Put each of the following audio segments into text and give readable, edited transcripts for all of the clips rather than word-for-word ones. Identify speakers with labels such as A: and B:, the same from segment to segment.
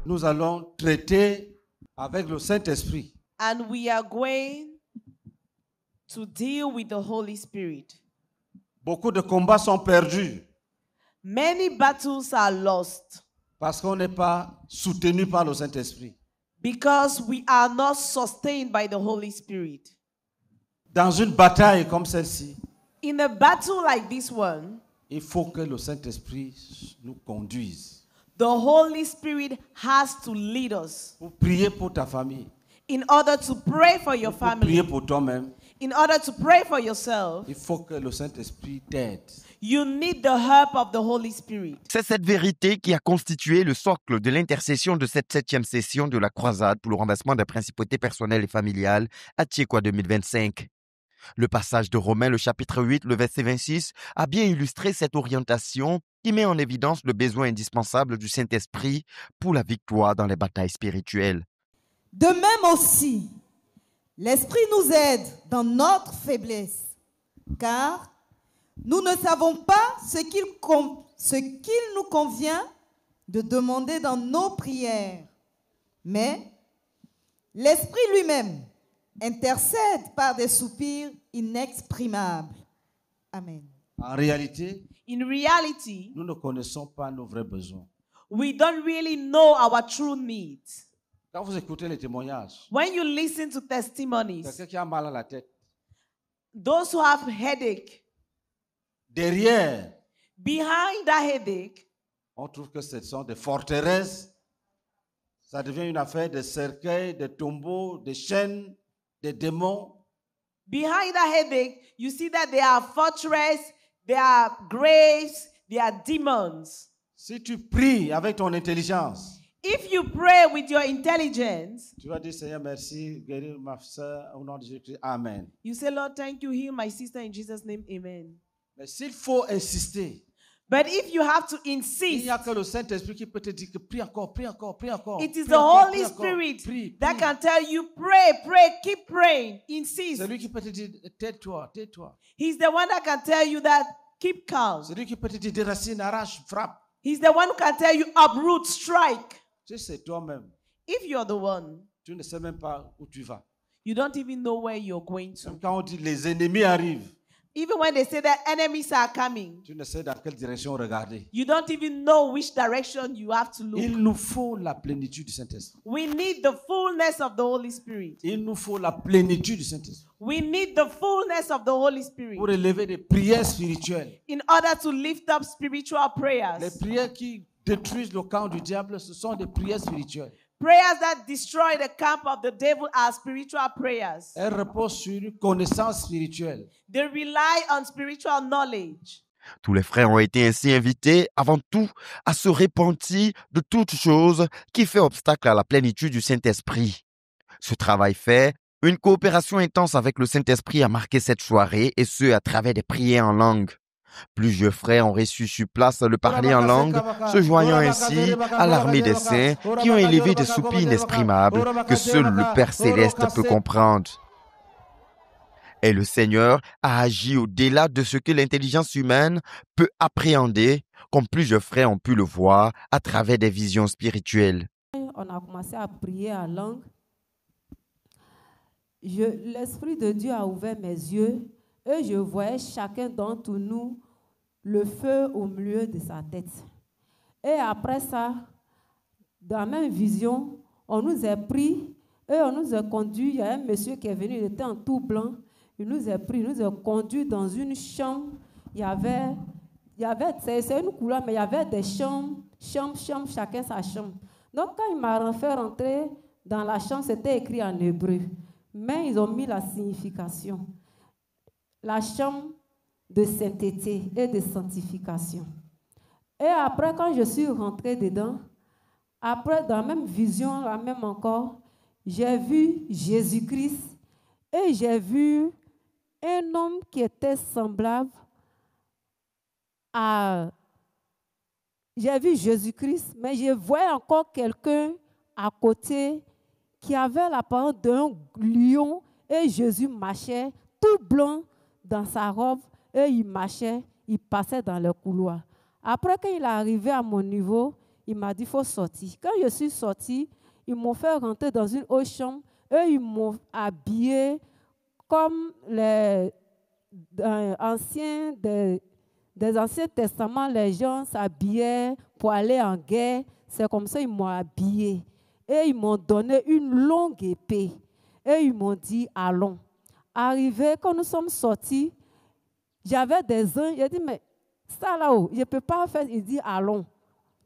A: nous allons traiter avec le Saint-Esprit.
B: And we are going to deal with the Holy Spirit.
A: Beaucoup de combats sont perdus
B: Many battles are lost
A: parce qu'on n'est pas soutenu par le Saint-Esprit.
B: because we are not sustained by the Holy Spirit.
A: Dans une bataille comme celle-ci,
B: In a battle like this one,
A: il faut que le Saint-Esprit nous conduise.
B: the Holy Spirit has to lead us
A: Pour prier pour ta famille,
B: in order to pray for your
A: pour prier
B: family,
A: pour toi-même,
B: in order to pray for yourself.
A: il faut que le Saint-Esprit t'aide.
B: You need the help of the Holy Spirit.
C: C'est cette vérité qui a constitué le socle de l'intercession de cette 7e session de la croisade pour le renversement des principautés personnelles et familiales à Tchéquois 2025. Le passage de Romains, le chapitre 8, le verset 26, a bien illustré cette orientation qui met en évidence le besoin indispensable du Saint-Esprit pour la victoire dans les batailles spirituelles.
D: De même aussi, l'Esprit nous aide dans notre faiblesse, car nous ne savons pas ce qu'il nous convient de demander dans nos prières. Mais l'Esprit lui-même intercède par des soupirs inexprimables. Amen.
A: En réalité,
B: In reality,
A: nous ne connaissons pas nos vrais besoins.
B: we don't really know our true needs.
A: Quand vous écoutez les témoignages,
B: When you listen to testimonies,
A: quelqu'un qui a mal à la tête,
B: those who have headache,
A: derrière,
B: behind that headache,
A: on trouve que ce sont des forteresses. Ça devient une affaire de cercueils, de tombeaux, de chaînes, de démons.
B: behind that headache, you see that there are fortresses, there are graves, there are demons.
A: Si tu pries avec ton intelligence,
B: If you pray with your intelligence,
A: tu vas dire Seigneur merci, guéris ma soeur au nom de Jésus. Amen.
B: you say, Lord, thank you, heal my sister in Jesus' name, amen.
A: Mais s'il faut insister,
B: But if you have to
A: il
B: insist,
A: n'y a que le Saint-Esprit qui peut te dire que prie encore, prie encore, prie encore.
B: it is
A: prie
B: the
A: encore,
B: Holy
A: prie encore,
B: Spirit
A: prie,
B: that
A: prie.
B: can tell you, pray, keep praying, insist.
A: C'est lui qui peut te dire tais-toi, tais-toi.
B: He's the one that can tell you that, keep calm.
A: C'est lui qui peut te dire déracine, arrache, frappe.
B: He's the one who can tell you, uproot, strike.
A: Tu sais, c'est toi-même.
B: If you're the one,
A: Tu ne sais même pas où tu vas.
B: you don't even know where you're going
A: Même
B: to.
A: quand on dit les ennemis arrivent,
B: Even when they say that enemies are coming,
A: tu ne sais dans quelle direction regarder.
B: you don't even know which direction you have to look.
A: Il nous faut la plénitude du Saint-Esprit.
B: We need the fullness of the Holy Spirit.
A: Il nous faut la plénitude du Saint-Esprit
B: We need the fullness of the Holy Spirit
A: pour élever des prières spirituelles.
B: in order to lift up spiritual
A: Les
B: prayers.
A: prières qui détruisent le camp du diable, ce sont des prières spirituelles.
B: Prayers that destroy the camp of the devil are spiritual prayers.
A: Elles reposent sur une connaissance spirituelle.
B: They rely on spiritual knowledge.
C: Tous les frères ont été ainsi invités, avant tout, à se repentir de toute chose qui fait obstacle à la plénitude du Saint-Esprit. Ce travail fait, une coopération intense avec le Saint-Esprit a marqué cette soirée, et ce, à travers des prières en langue. Plusieurs frères ont reçu sur place le parler en langue, se joignant ainsi à l'armée des saints qui ont élevé des soupirs inexprimables que seul le Père Céleste peut comprendre. Et le Seigneur a agi au-delà de ce que l'intelligence humaine peut appréhender, comme plusieurs frères ont pu le voir à travers des visions spirituelles.
E: On a commencé à prier en langue. L'Esprit de Dieu a ouvert mes yeux et je voyais chacun d'entre nous le feu au milieu de sa tête. Et après ça, dans la même vision, on nous a pris et on nous a conduits. Il y a un monsieur qui est venu, il était en tout blanc. Il nous a pris, il nous a conduits dans une chambre. C'est une couleur, mais il y avait des chambres, chacun sa chambre. Donc quand il m'a fait rentrer dans la chambre, c'était écrit en hébreu. Mais ils ont mis la signification. La chambre de sainteté et de sanctification. Et après, quand je suis rentrée dedans, après, dans la même vision, la même encore, j'ai vu Jésus-Christ et j'ai vu un homme qui était semblable à... J'ai vu Jésus-Christ, mais je voyais encore quelqu'un à côté qui avait l'apparence d'un lion et Jésus marchait tout blanc dans sa robe et il marchait, il passait dans le couloir. Après, quand il est arrivé à mon niveau, il m'a dit, il faut sortir. Quand je suis sortie, ils m'ont fait rentrer dans une autre chambre. Eux, ils m'ont habillé comme les anciens des Anciens Testaments, les gens s'habillaient pour aller en guerre. C'est comme ça qu'ils m'ont habillé. Et ils m'ont donné une longue épée. Et ils m'ont dit, allons. Arrivé, quand nous sommes sortis, j'avais des anges. J'ai dit, mais ça là-haut, je ne peux pas faire. Il dit, allons.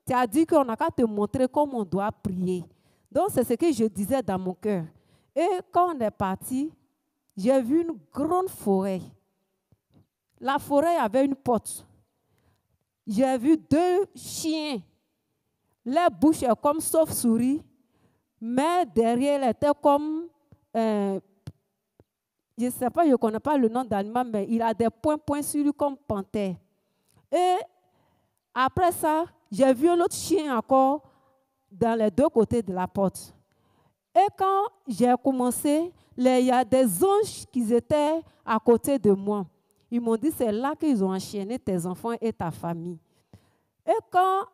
E: Tu as dit qu'on n'a qu'à te montrer comment on doit prier. Donc, c'est ce que je disais dans mon cœur. Et quand on est parti, j'ai vu une grande forêt. La forêt avait une porte. J'ai vu 2 chiens. Les bouches étaient comme chauve-souris, mais derrière, elles étaient comme... je ne sais pas, je ne connais pas le nom d'animal, mais il a des points sur lui comme panthère. Et après ça, j'ai vu un autre chien encore dans les 2 côtés de la porte. Et quand j'ai commencé, il y a des anges qui étaient à côté de moi. Ils m'ont dit, c'est là qu'ils ont enchaîné tes enfants et ta famille. Et quand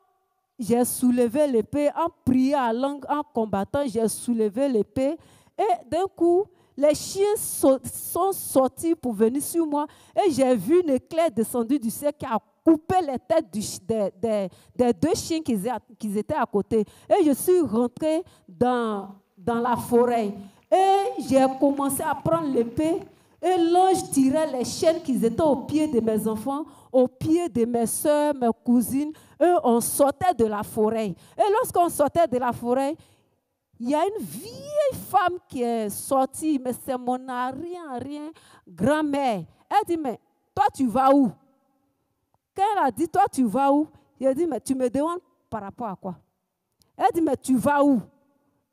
E: j'ai soulevé l'épée, en priant à langue, en combattant, j'ai soulevé l'épée. Et d'un coup, les chiens sont sortis pour venir sur moi. Et j'ai vu une éclair descendu du ciel qui a coupé les têtes des 2 chiens qui étaient à côté. Et je suis rentrée dans la forêt. Et j'ai commencé à prendre l'épée. Et l'ange tirait les chaînes qui étaient au pied de mes enfants, au pied de mes soeurs, mes cousines. Eux, on sortait de la forêt. Et lorsqu'on sortait de la forêt, il y a une vieille femme qui est sortie, mais c'est mon rien, grand-mère. Elle dit, mais toi, tu vas où? Quand elle a dit, toi, tu vas où? Il a dit, mais tu me demandes par rapport à quoi? Elle dit, mais tu vas où?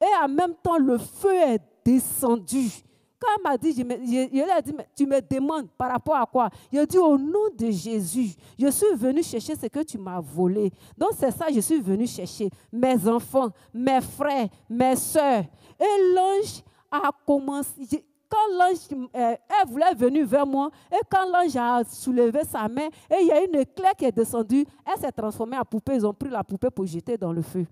E: Et en même temps, le feu est descendu. Quand elle m'a dit, je lui ai dit, mais tu me demandes par rapport à quoi? Il a dit, au nom de Jésus, je suis venu chercher ce que tu m'as volé. Donc c'est ça, je suis venu chercher mes enfants, mes frères, mes soeurs. Et l'ange a commencé, quand l'ange, elle voulait venir vers moi, et quand l'ange a soulevé sa main, et il y a une éclair qui est descendue, elle s'est transformée en poupée, ils ont pris la poupée pour jeter dans le feu.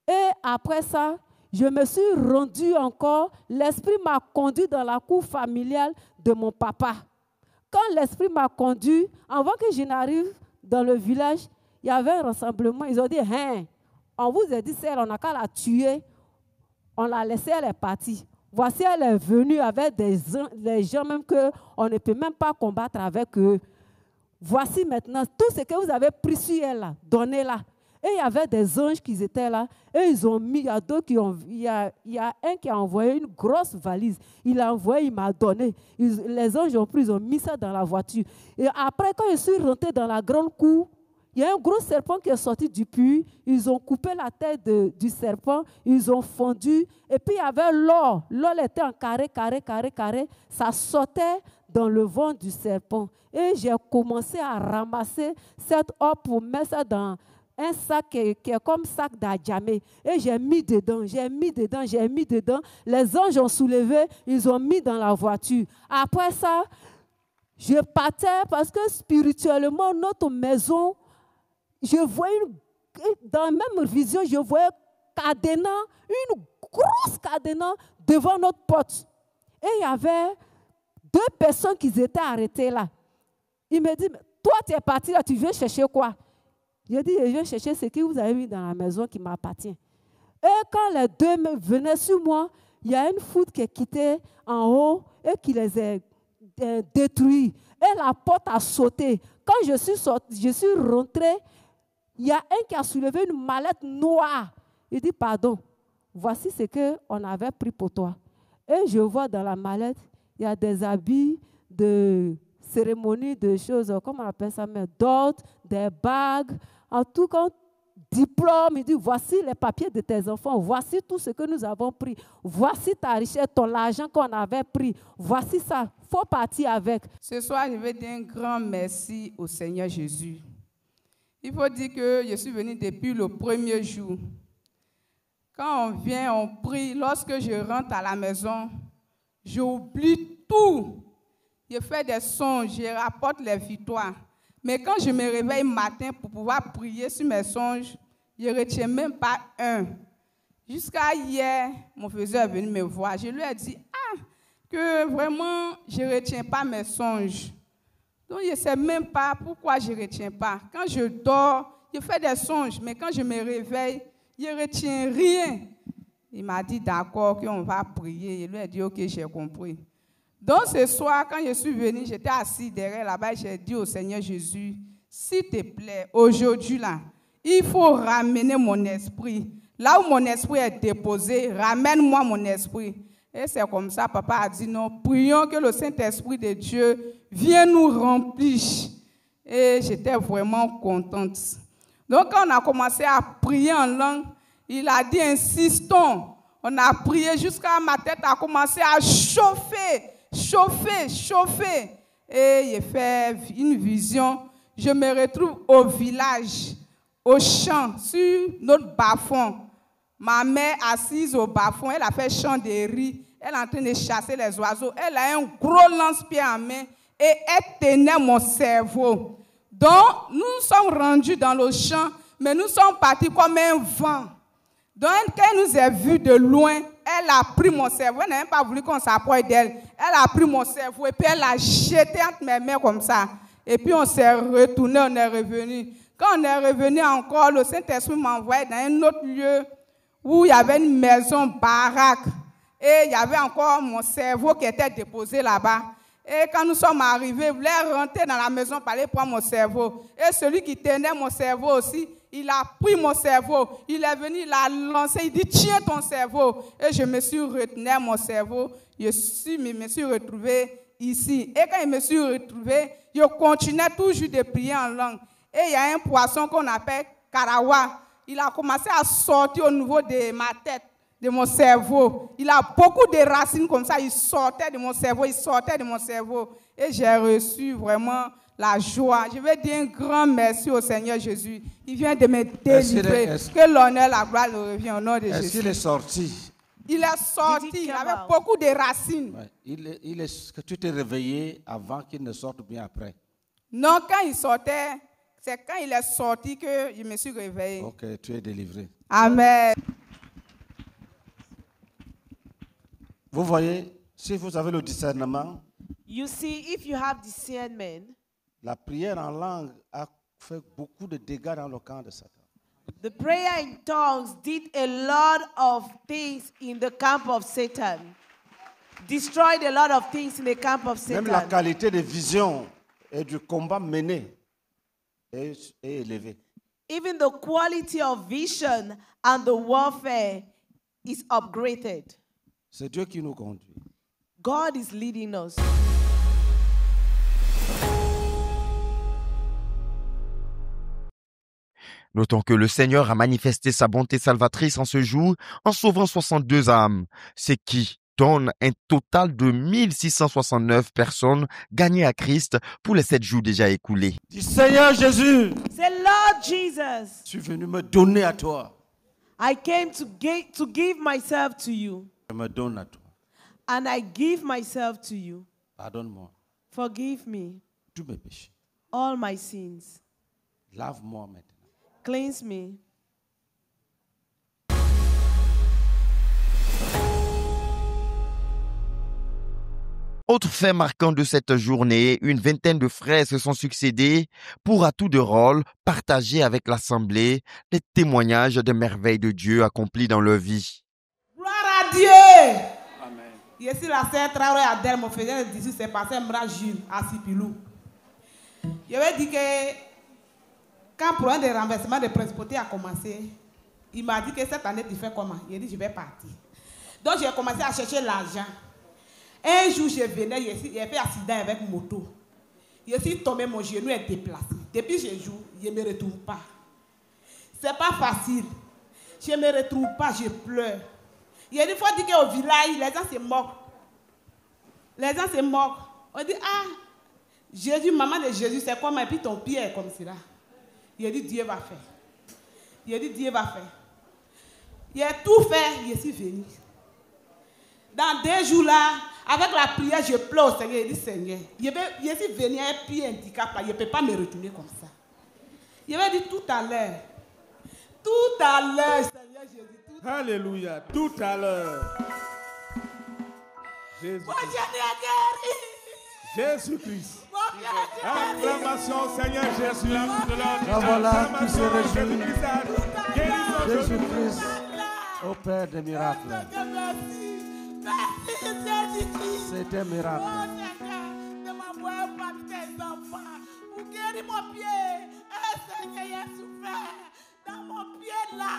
E: Et après ça, je me suis rendue encore, l'Esprit m'a conduit dans la cour familiale de mon papa. Quand l'Esprit m'a conduit, avant que je n'arrive dans le village, il y avait un rassemblement. Ils ont dit, hein, on vous a dit, celle, on n'a qu'à la tuer. On l'a laissée, elle est partie. Voici, elle est venue avec des gens même qu'on ne peut même pas combattre avec eux. Voici maintenant tout ce que vous avez pris sur elle, là, donnez-la. Et il y avait des anges qui étaient là. Et ils ont mis, il y a d'autres qui ont, il y a un qui a envoyé une grosse valise. Il a envoyé, il m'a donné. Les anges ont pris, ils ont mis ça dans la voiture. Et après, quand je suis rentrée dans la grande cour, il y a un gros serpent qui est sorti du puits. Ils ont coupé la tête du serpent. Ils ont fondu. Et puis, il y avait l'or. L'or était en carré. Ça sortait dans le ventre du serpent. Et j'ai commencé à ramasser cette or pour mettre ça dans un sac qui est comme sac d'adjamé. Et j'ai mis dedans. Les anges ont soulevé, ils ont mis dans la voiture. Après ça, je partais parce que spirituellement, notre maison, je voyais dans la même vision, je voyais une grosse cadenas devant notre porte. Et il y avait 2 personnes qui étaient arrêtées là. Il me dit, toi tu es parti là, tu viens chercher quoi? J'ai dit, je viens chercher ce que vous avez mis dans la maison qui m'appartient. Et quand les 2 venaient sur moi, il y a une foudre qui est quittée en haut et qui les a détruits. Et la porte a sauté. Quand je suis rentrée, il y a un qui a soulevé une mallette noire. Il dit, pardon, voici ce qu'on avait pris pour toi. Et je vois dans la mallette, il y a des habits de cérémonie, de choses, comment on appelle ça, d'ordre, des bagues, en tout cas, diplôme. Il dit, voici les papiers de tes enfants, voici tout ce que nous avons pris, voici ta richesse, l'argent qu'on avait pris, voici ça, il faut partir avec.
F: Ce soir, je vais dire un grand merci au Seigneur Jésus. Il faut dire que je suis venue depuis le premier jour. Quand on vient, on prie, lorsque je rentre à la maison, j'oublie tout. Je fais des songes, je rapporte les victoires. Mais quand je me réveille matin pour pouvoir prier sur mes songes, Je ne retiens même pas un. Jusqu'à hier, mon faiseur est venu me voir. Je lui ai dit, que vraiment, je ne retiens pas mes songes. Donc, je ne sais même pas pourquoi je ne retiens pas. Quand je dors, je fais des songes, mais quand je me réveille, je ne retiens rien. Il m'a dit, d'accord, qu'on va prier. Je lui ai dit, ok, j'ai compris. Donc, ce soir, quand je suis venue, j'étais assis derrière là-bas, j'ai dit au Seigneur Jésus, s'il te plaît, aujourd'hui, là, il faut ramener mon esprit. Là où mon esprit est déposé, ramène-moi mon esprit. Et c'est comme ça, papa a dit, non, prions que le Saint-Esprit de Dieu vienne nous remplir. Et j'étais vraiment contente. Donc, quand on a commencé à prier en langue, il a dit, insistons. On a prié jusqu'à ma tête a commencé à chauffer. Et j'ai fait une vision. Je me retrouve au village, au champ, sur notre bas-fond. Ma mère assise au bas-fond, elle a fait champ de riz. Elle est en train de chasser les oiseaux. Elle a un gros lance-pied en main et elle tenait mon cerveau. Donc, nous sommes rendus dans le champ, mais nous sommes partis comme un vent. Donc, quand elle nous a vus de loin, elle a pris mon cerveau. Elle n'a même pas voulu qu'on s'approche d'elle. Elle a pris mon cerveau et puis elle l'a jeté entre mes mains comme ça. Et puis on s'est retourné, on est revenu. Quand on est revenu encore, le Saint-Esprit m'a envoyé dans un autre lieu où il y avait une maison baraque. Et il y avait encore mon cerveau qui était déposé là-bas. Et quand nous sommes arrivés, je voulais rentrer dans la maison pour aller prendre mon cerveau. Et celui qui tenait mon cerveau aussi, il a pris mon cerveau. Il est venu, il l'a lancé, il dit, tiens ton cerveau. Et je me suis retenu mon cerveau. Je me suis retrouvé ici. Et quand je me suis retrouvé, je continuais toujours de prier en langue. Et il y a un poisson qu'on appelle karawa. Il a commencé à sortir au niveau de ma tête, de mon cerveau. Il a beaucoup de racines comme ça. Il sortait de mon cerveau. Et j'ai reçu vraiment la joie. Je vais dire un grand merci au Seigneur Jésus. Il vient de me délivrer. Que l'honneur, la gloire le revient au nom de Jésus.
A: Est-ce qu'il est sorti?
F: Il est sorti. Il avait beaucoup de racines.
A: Ouais. Que tu t'es réveillé avant qu'il ne sorte bien après?
F: Non, quand il sortait, c'est quand il est sorti que je me suis réveillée.
A: Ok, tu es délivré.
F: Amen.
A: Vous voyez, si vous avez le discernement,
B: You see, if you have discernment,
A: la prière en langue a fait beaucoup de dégâts dans le camp de Satan.
B: the prayer in tongues did a lot of things in the camp of Satan. Destroyed a lot of things in the camp of Satan.
A: Même la qualité de vision et du combat mené est élevée.
B: Even the quality of vision and the warfare is upgraded.
A: C'est Dieu qui nous conduit.
B: God is leading us.
C: Notons que le Seigneur a manifesté sa bonté salvatrice en ce jour en sauvant 62 âmes, ce qui donne un total de 1669 personnes gagnées à Christ pour les 7 jours déjà écoulés.
A: Dis Seigneur Jésus,
B: Say, Lord Jesus,
A: je suis venu me donner à toi.
B: I came to give myself to you,
A: Je me donne à toi.
B: and I give myself to you.
A: Pardonne-moi
B: Forgive me
A: tous mes péchés.
B: all my sins.
A: Lave-moi maintenant.
B: Cleanse me.
C: Autre fait marquant de cette journée, une vingtaine de frères se sont succédés pour à tour de rôle partager avec l'Assemblée les témoignages des merveilles de Dieu accomplies dans leur vie.
D: Gloire à Dieu.
A: Amen.
D: Je suis la sœur Traoré Adèle, mon frère de 18, c'est passé Mbra Jules à Sipilou. Je vais dire que quand le problème de renversement de principauté a commencé, il m'a dit que cette année tu fais comment? Il a dit je vais partir. Donc j'ai commencé à chercher l'argent. Un jour je venais, j'ai fait accident avec moto. Je suis tombé, mon genou est déplacé. Depuis ce jour, je ne me retrouve pas. C'est pas facile. Je ne me retrouve pas, je pleure. Il y a des fois dit qu'au village, les gens se moquent. Les gens se moquent. On dit, Jésus, maman de Jésus, c'est comment? Et puis ton pied est comme cela. Il a dit, Dieu va faire. Il a dit, Dieu va faire. Il a tout fait, je suis venu. Dans 2 jours là, avec la prière, je pleure au Seigneur. Je dis, Seigneur, je suis venu à un pied handicapé, je ne peux pas me retourner comme ça. Il avait dit tout à l'heure, Tout à l'heure, Seigneur Jésus. Tout
G: Alléluia. Tout à l'heure. Jésus.
D: Moi, je l'ai guéri.
G: Jésus-Christ.
D: Mon Dieu, je l'ai guéri.
G: Acclamation au Seigneur Jésus.
A: Ah, voilà qui se réjouit.
G: Guérison
A: Jésus-Christ, au Père des miracles.
D: Merci. Merci, Jésus-Christ.
A: C'est un miracle.
D: Oh Seigneur, de m'envoyer parmi tes enfants pour guérir mon pied. Seigneur, j'ai souffert dans mon pied là.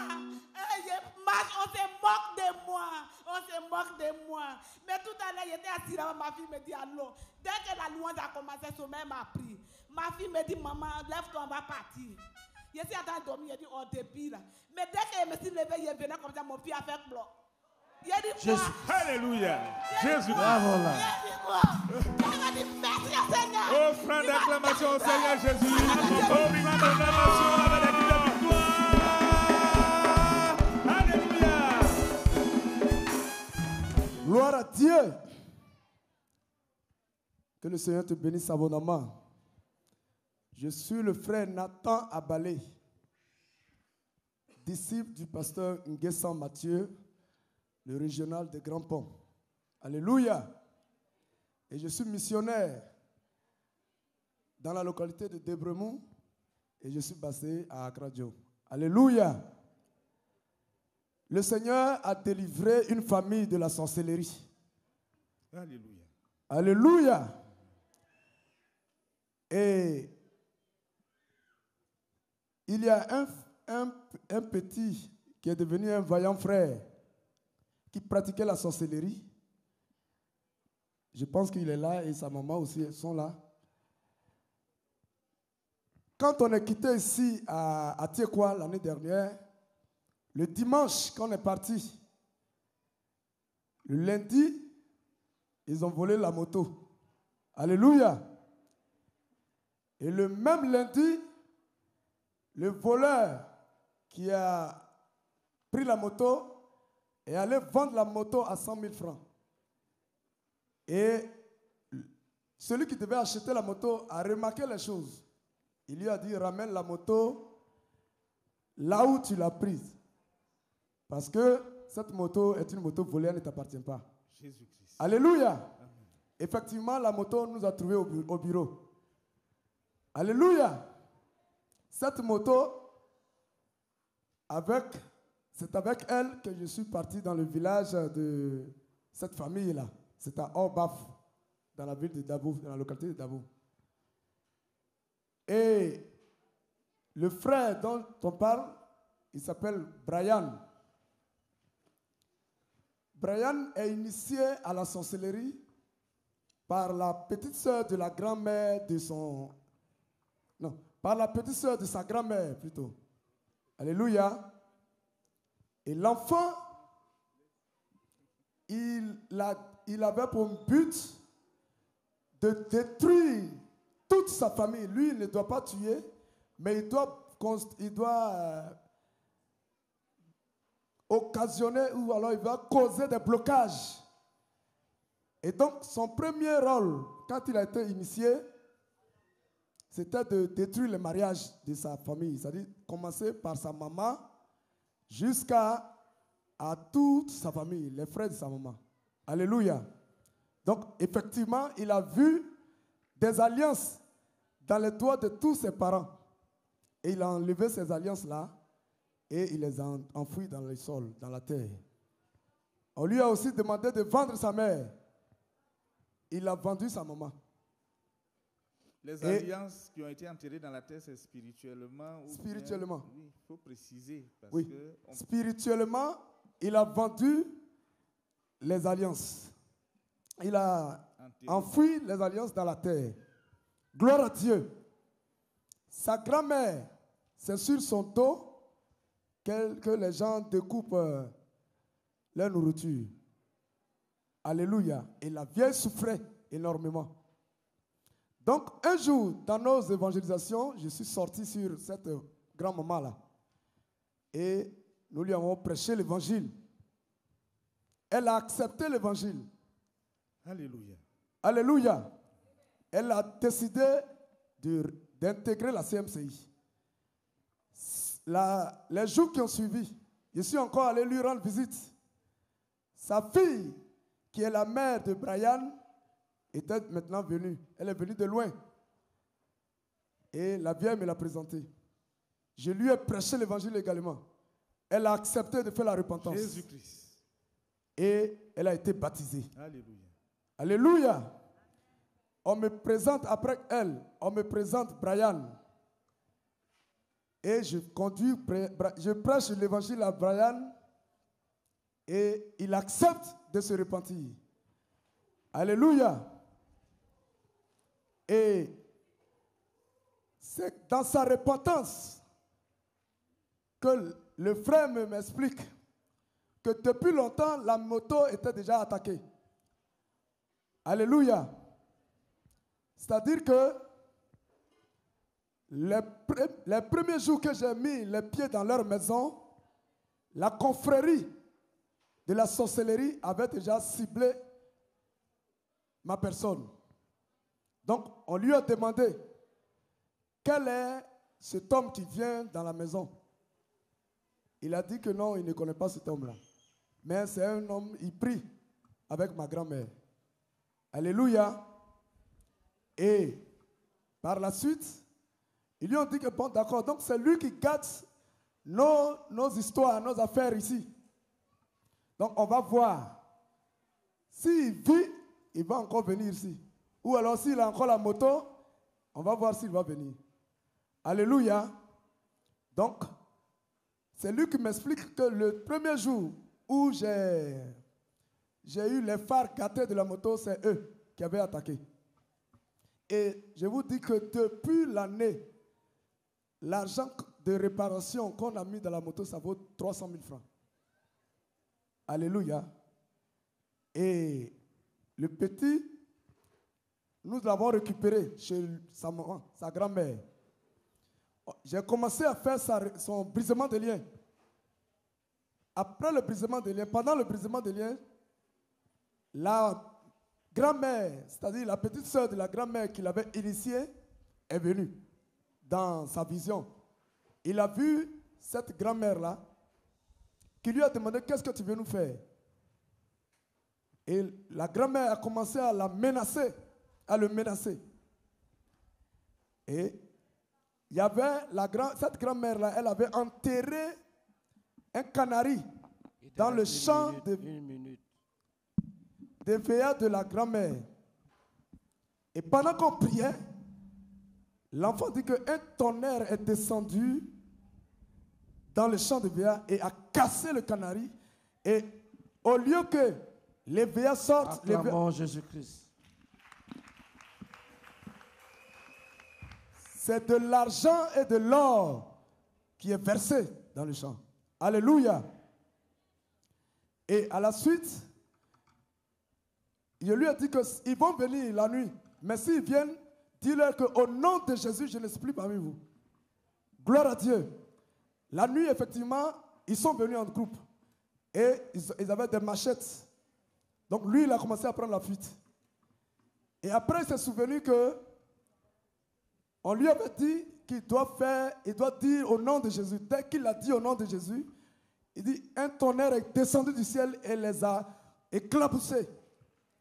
D: Je marche, on se moque de moi. On se moque de moi. Mais tout à l'heure, j'étais assis là, ma fille me dit allô. Dès que la louange a commencé, son sommeil m'a pris. Ma fille me dit, maman, lève-toi, on va partir. Je suis en train de dormir, je dis, oh, débile là. Mais dès que je me suis levé, je venais comme ça, mon pied a fait bloc.
A: Jésus.
G: Alléluia. Jésus.
A: Bravo là.
G: Offrande d'acclamation au Seigneur Jésus. Offrande d'acclamation avec des cris de victoire. Alléluia.
H: Gloire à Dieu. Que le Seigneur te bénisse abondamment. Je suis le frère Nathan Abalé, disciple du pasteur Nguessan Mathieu, le régional de Grand Pont. Alléluia. Et je suis missionnaire dans la localité de Debremont et je suis basé à Akradio. Alléluia. Le Seigneur a délivré une famille de la sorcellerie.
G: Alléluia.
H: Alléluia. Et il y a un petit qui est devenu un vaillant frère qui pratiquait la sorcellerie. Je pense qu'il est là et sa maman aussi sont là. Quand on est quitté ici à Tiekwa l'année dernière, le dimanche, quand on est parti, le lundi, ils ont volé la moto. Alléluia. Et le même lundi, le voleur qui a pris la moto est allé vendre la moto à 100 000 francs. Et celui qui devait acheter la moto a remarqué les choses. Il lui a dit, ramène la moto là où tu l'as prise. Parce que cette moto est une moto volée, elle ne t'appartient pas.
G: Jésus-Christ.
H: Alléluia. Amen. Effectivement, la moto nous a trouvés au bureau. Alléluia. Cette moto, c'est avec elle que je suis parti dans le village de cette famille-là. C'est à Orbaf, dans la ville de Dabo, dans la localité de Dabo. Et le frère dont on parle, il s'appelle Brian. Brian est initié à la sorcellerie par la petite sœur de la grand-mère de son... Non, par la petite sœur de sa grand-mère plutôt. Alléluia. Et l'enfant, il avait pour but de détruire toute sa famille. Lui, il ne doit pas tuer, mais il doit occasionner ou alors il va causer des blocages. Et donc, son premier rôle, quand il a été initié, c'était de détruire le mariage de sa famille. C'est-à-dire commencer par sa maman jusqu'à toute sa famille, les frères de sa maman. Alléluia. Donc, effectivement, il a vu des alliances dans les doigts de tous ses parents. Et il a enlevé ces alliances-là et il les a enfouies dans le sol, dans la terre. On lui a aussi demandé de vendre sa mère. Il a vendu sa maman.
G: Les alliances qui ont été enterrées dans la terre, c'est spirituellement.
H: Spirituellement.
G: Oui, il faut préciser. Parce
H: oui.
G: Que
H: spirituellement, il a vendu les alliances. Il a enfoui les alliances dans la terre. Gloire à Dieu. Sa grand-mère, c'est sur son dos que les gens découpent leur nourriture. Alléluia. Et la vieille souffrait énormément. Donc, un jour, dans nos évangélisations, je suis sorti sur cette grand-maman-là. Et nous lui avons prêché l'évangile. Elle a accepté l'évangile.
G: Alléluia.
H: Alléluia. Elle a décidé d'intégrer la CMCI. les jours qui ont suivi, je suis encore allé lui rendre visite. Sa fille, qui est la mère de Brian, était maintenant venue. Elle est venue de loin. Et la vieille me l'a présentée. Je lui ai prêché l'évangile également. Elle a accepté de faire la repentance.
G: Jésus-Christ.
H: Et elle a été baptisée.
G: Alléluia.
H: Alléluia. On me présente après elle, on me présente Brian. Et je prêche l'évangile à Brian et il accepte de se repentir. Alléluia. Et c'est dans sa repentance que le frère m'explique que depuis longtemps, la moto était déjà attaquée. Alléluia. C'est-à-dire que les premiers jours que j'ai mis les pieds dans leur maison, la confrérie de la sorcellerie avait déjà ciblé ma personne. Donc, on lui a demandé, quel est cet homme qui vient dans la maison? Il a dit que non, il ne connaît pas cet homme-là. Mais c'est un homme, il prie avec ma grand-mère. Alléluia. Et par la suite, ils lui ont dit que bon, d'accord, donc c'est lui qui gâte nos histoires, nos affaires ici. Donc on va voir. S'il vit, il va encore venir ici. Ou alors s'il a encore la moto, on va voir s'il va venir. Alléluia. Donc, c'est lui qui m'explique que le premier jour où j'ai eu les phares gâtés de la moto, c'est eux qui avaient attaqué. Et je vous dis que depuis l'année, l'argent de réparation qu'on a mis dans la moto, ça vaut 300 000 francs. Alléluia. Et le petit, nous l'avons récupéré chez sa maman, sa grand-mère. J'ai commencé à faire son brisement de liens. Après le brisement de liens, pendant le brisement de liens, la grand-mère, c'est-à-dire la petite sœur de la grand-mère qui l'avait initié, est venue dans sa vision. Il a vu cette grand-mère-là qui lui a demandé, qu'est-ce que tu veux nous faire? Et la grand-mère a commencé à la menacer, à le menacer. Et il y avait cette grand-mère-là, elle avait enterré un canari dans le champ de veilla de la grand-mère. Et pendant qu'on priait, l'enfant dit qu'un tonnerre est descendu dans le champ de veilla et a cassé le canari. Et au lieu que les veillas sortent...
A: Acclamons Jésus-Christ.
H: C'est de l'argent et de l'or qui est versé dans le champ. Alléluia. Et à la suite, je lui ai dit qu'ils vont venir la nuit. Mais s'ils viennent, dis-leur qu'au nom de Jésus, je ne suis plus parmi vous. Gloire à Dieu. La nuit, effectivement, ils sont venus en groupe. Et ils avaient des machettes. Donc lui, il a commencé à prendre la fuite. Et après, il s'est souvenu que on lui avait dit qu'il doit dire au nom de Jésus. Dès qu'il a dit au nom de Jésus, il dit, un tonnerre est descendu du ciel et les a éclaboussés.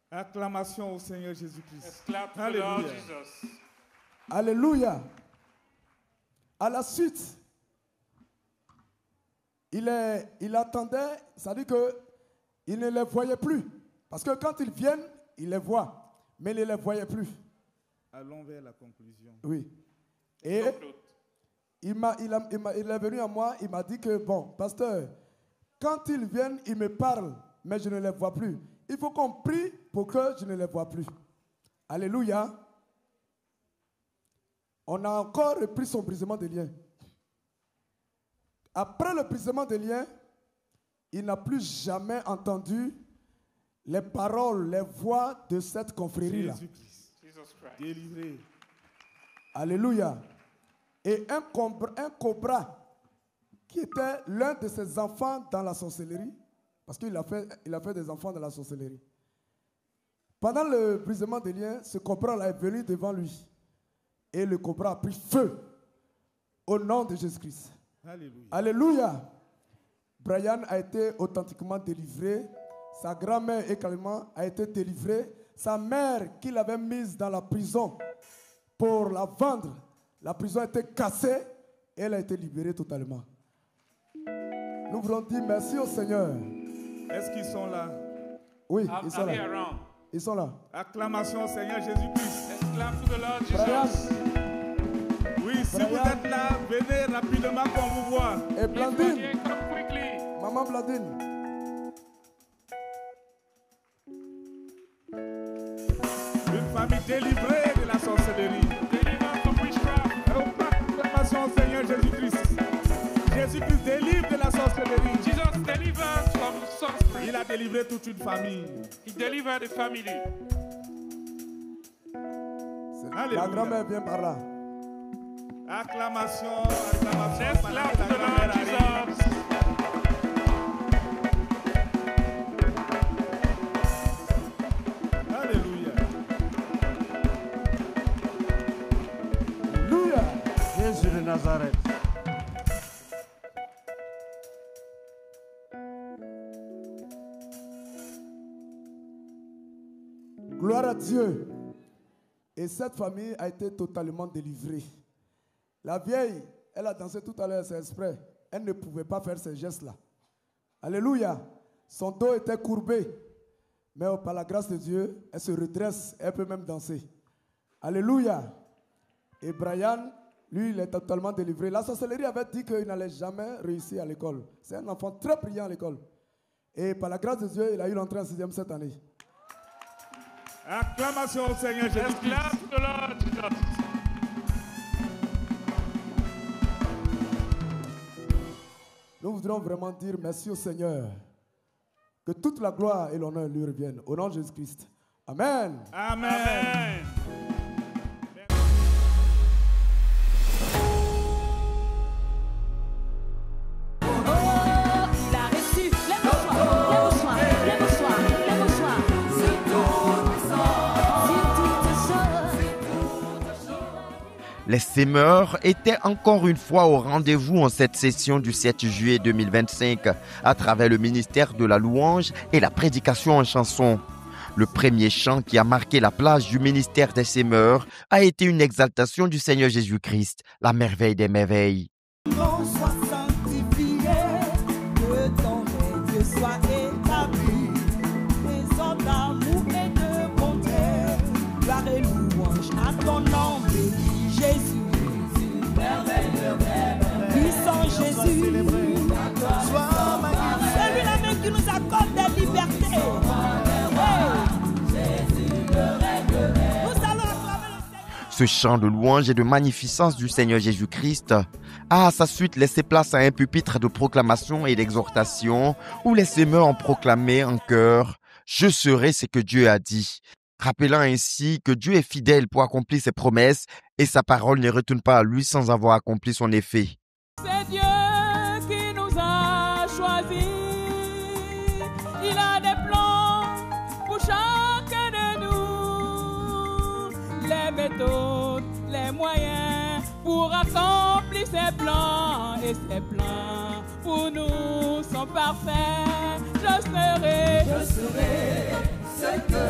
G: Acclamation au Seigneur Jésus-Christ.
I: Alléluia.
H: Alléluia. À la suite, il attendait, c'est-à-dire qu'il ne les voyait plus. Parce que quand ils viennent, il les voit, mais il ne les voyait plus.
G: Allons vers la conclusion.
H: Oui. Et il est venu à moi, il m'a dit que, bon, pasteur, quand ils viennent, ils me parlent, mais je ne les vois plus. Il faut qu'on prie pour que je ne les vois plus. Alléluia. On a encore repris son brisement de liens. Après le brisement de liens, il n'a plus jamais entendu les paroles, les voix de cette confrérie-là.
G: Jésus-Christ. Délivré.
H: Alléluia. Et un cobra qui était l'un de ses enfants dans la sorcellerie, parce qu'il a fait des enfants dans la sorcellerie. Pendant le brisement des liens, ce cobra-là est venu devant lui. Et le cobra a pris feu au nom de Jésus-Christ.
G: Alléluia.
H: Alléluia. Brian a été authentiquement délivré. Sa grand-mère également a été délivrée. Sa mère, qui l'avait mise dans la prison pour la vendre, la prison a été cassée et elle a été libérée totalement. Nous voulons dire merci au Seigneur.
G: Est-ce qu'ils sont là?
H: Oui, ils sont là. Ils sont là.
G: Acclamation au Seigneur Jésus-Christ.
I: Exclame to the Lord
H: Brian
I: Jesus.
G: Oui, si vous êtes là, venez rapidement qu'on vous voit.
H: et Blandine.
I: Yeah, come quickly.
H: Maman Blandine.
G: Une famille délivrée de la sorcellerie.
I: Deliver from witchcraft.
G: Acclamation au Seigneur Jésus-Christ. Jésus-Christ délivre de la sorcellerie.
I: Jesus delivered from sorcery.
G: Il a délivré toute une famille.
I: He delivered the family.
H: La
G: Alléluia.
H: grand-mère vient par là.
G: Acclamation, acclamation.
I: Let's
G: Pendant
I: clap
G: que
I: to
G: la
I: the
G: grand-mère
I: Lord
G: arrive.
I: Jesus.
G: Alléluia.
H: Alléluia.
A: Jésus de Nazareth.
H: Gloire à Dieu. Et cette famille a été totalement délivrée. La vieille, elle a dansé tout à l'heure, c'est exprès. Elle ne pouvait pas faire ces gestes-là. Alléluia. Son dos était courbé. Mais par la grâce de Dieu, elle se redresse, elle peut même danser. Alléluia. Et Brian, lui, il est totalement délivré. La sorcellerie avait dit qu'il n'allait jamais réussir à l'école. C'est un enfant très brillant à l'école. Et par la grâce de Dieu, il a eu l'entrée en 6e cette année.
G: Acclamation au Seigneur
I: Let's
G: Jésus-Christ.
I: clap to the Lord Jesus.
H: Nous voudrions vraiment dire merci au Seigneur. Que toute la gloire et l'honneur lui reviennent. Au nom de Jésus-Christ. Amen.
G: Amen.
I: Amen.
B: Il a reçu les mouchoirs, les mouchoirs, les mouchoirs, les mouchoirs.
C: Les sémeurs étaient encore une fois au rendez-vous en cette session du 7 juillet 2025 à travers le ministère de la louange et la prédication en chanson. Le premier chant qui a marqué la place du ministère des sémeurs a été une exaltation du Seigneur Jésus-Christ, la merveille des merveilles.
J: Nom soit sanctifié, que ton règne soit établi. Des ordres d'amour et de bonté, gloire et louange à ton nom béni, Jésus. Merveille, puissant Jésus, sois magnifique. Celui-là même qui nous accorde des libertés. Nous allons acclamer le Seigneur.
C: Ce chant de louange et de magnificence du Seigneur Jésus-Christ a à sa suite laissé place à un pupitre de proclamation et d'exhortation où les sémeurs ont proclamé en chœur « Je serai ce que Dieu a dit », rappelant ainsi que Dieu est fidèle pour accomplir ses promesses et sa parole ne retourne pas à lui sans avoir accompli son effet.
F: C'est Dieu qui nous a choisis. Il a des plans pour chacun de nous. Les méthodes, les moyens pour accomplir ses plans. Et ses plans pour nous sont parfaits. Je serai
J: Ce que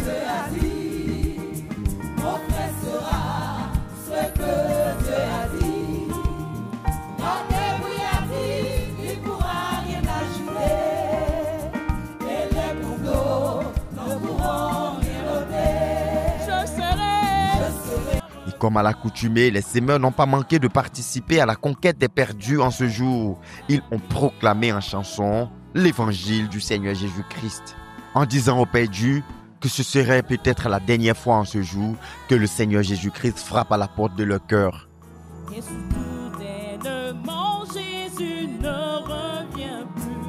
J: Dieu a dit, mon frère sera ce que Dieu a dit. Quand Dieu a dit, il ne pourra rien ajouter. Et les complots ne pourront rien ôter.
F: Je serai.
C: Et comme à l'accoutumée, les sémeurs n'ont pas manqué de participer à la conquête des perdus en ce jour. Ils ont proclamé en chanson l'évangile du Seigneur Jésus-Christ, en disant aux perdus que ce serait peut-être la dernière fois en ce jour que le Seigneur Jésus-Christ frappe à la porte de leur cœur.
J: Et soudainement Jésus ne revient plus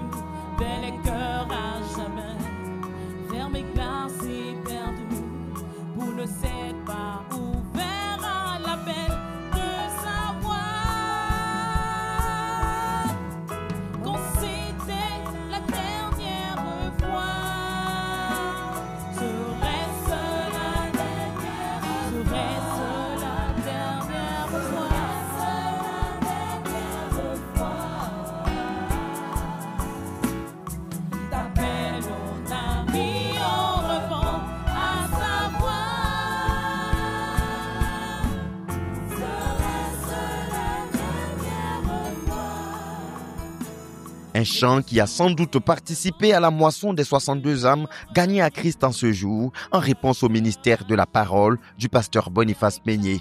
J: vers les cœurs à jamais, vers mes classes perdues, pour ne s'être pas ouvert à l'appel de sa voix. Quand c'était la dernière fois, serait-ce la dernière fois?
C: Un chant qui a sans doute participé à la moisson des 62 âmes gagnées à Christ en ce jour, en réponse au ministère de la parole du pasteur Boniface Meignet.